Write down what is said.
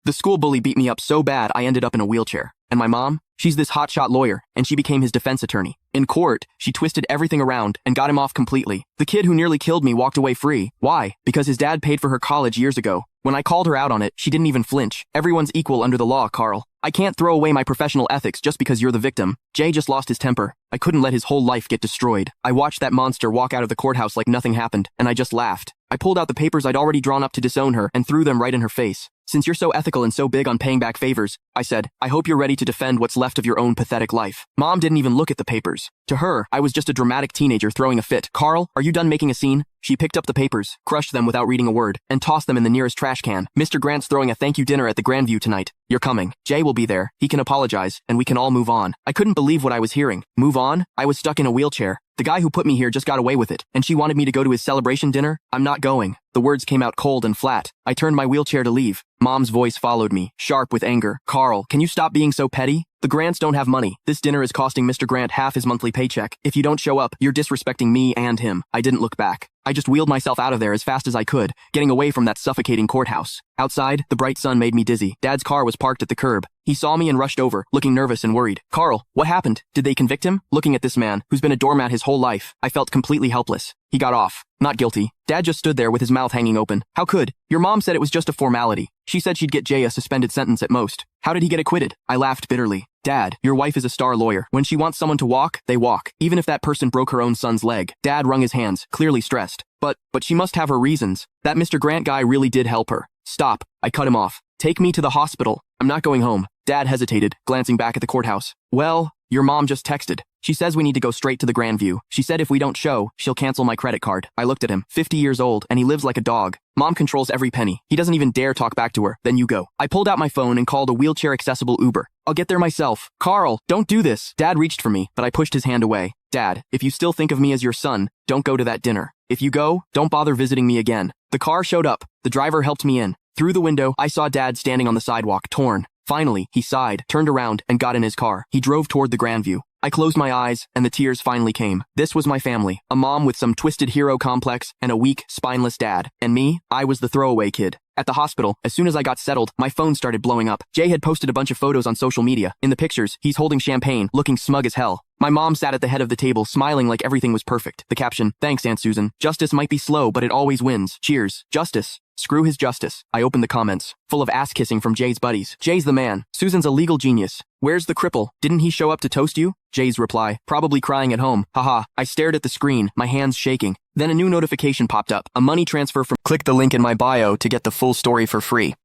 The school bully beat me up so bad I ended up in a wheelchair. And my mom? She's this hotshot lawyer, and she became his defense attorney. In court, she twisted everything around and got him off completely. The kid who nearly killed me walked away free. Why? Because his dad paid for her college years ago. When I called her out on it, she didn't even flinch. Everyone's equal under the law, Carl. I can't throw away my professional ethics just because you're the victim. Jay just lost his temper. I couldn't let his whole life get destroyed. I watched that monster walk out of the courthouse like nothing happened, and I just laughed. I pulled out the papers I'd already drawn up to disown her and threw them right in her face. Since you're so ethical and so big on paying back favors, I said, I hope you're ready to defend what's left of your own pathetic life. Mom didn't even look at the papers. To her, I was just a dramatic teenager throwing a fit. Carl, are you done making a scene? She picked up the papers, crushed them without reading a word, and tossed them in the nearest trash can. Mr. Grant's throwing a thank you dinner at the Grandview tonight. You're coming. Jay will be there. He can apologize, and we can all move on. I couldn't believe what I was hearing. Move on? I was stuck in a wheelchair. The guy who put me here just got away with it, and she wanted me to go to his celebration dinner? I'm not going. The words came out cold and flat. I turned my wheelchair to leave. Mom's voice followed me, sharp with anger. Carl, can you stop being so petty? The Grants don't have money. This dinner is costing Mr. Grant half his monthly paycheck. If you don't show up, you're disrespecting me and him. I didn't look back. I just wheeled myself out of there as fast as I could, getting away from that suffocating courthouse. Outside, the bright sun made me dizzy. Dad's car was parked at the curb. He saw me and rushed over, looking nervous and worried. Carl, what happened? Did they convict him? Looking at this man, who's been a doormat his whole life, I felt completely helpless. He got off. Not guilty. Dad just stood there with his mouth hanging open. How could? Your mom said it was just a formality. She said she'd get Jay a suspended sentence at most. How did he get acquitted? I laughed bitterly. Dad, your wife is a star lawyer. When she wants someone to walk, they walk. Even if that person broke her own son's leg. Dad wrung his hands, clearly stressed. But she must have her reasons. That Mr. Grant guy really did help her. Stop. I cut him off. Take me to the hospital. I'm not going home. Dad hesitated, glancing back at the courthouse. Well, your mom just texted. She says we need to go straight to the Grandview. She said if we don't show, she'll cancel my credit card. I looked at him, 50 years old, and he lives like a dog. Mom controls every penny. He doesn't even dare talk back to her. Then you go. I pulled out my phone and called a wheelchair-accessible Uber. I'll get there myself. Carl, don't do this. Dad reached for me, but I pushed his hand away. Dad, if you still think of me as your son, don't go to that dinner. If you go, don't bother visiting me again. The car showed up. The driver helped me in. Through the window, I saw Dad standing on the sidewalk, torn. Finally, he sighed, turned around, and got in his car. He drove toward the Grandview. I closed my eyes, and the tears finally came. This was my family. A mom with some twisted hero complex, and a weak, spineless dad. And me, I was the throwaway kid. At the hospital, as soon as I got settled, my phone started blowing up. Jay had posted a bunch of photos on social media. In the pictures, he's holding champagne, looking smug as hell. My mom sat at the head of the table, smiling like everything was perfect. The caption, thanks, Aunt Susan. Justice might be slow, but it always wins. Cheers. Justice. Screw his justice. I opened the comments, full of ass-kissing from Jay's buddies. Jay's the man. Susan's a legal genius. Where's the cripple? Didn't he show up to toast you? Jay's reply, probably crying at home. Haha. I stared at the screen, my hands shaking. Then a new notification popped up. A money transfer from... Click the link in my bio to get the full story for free.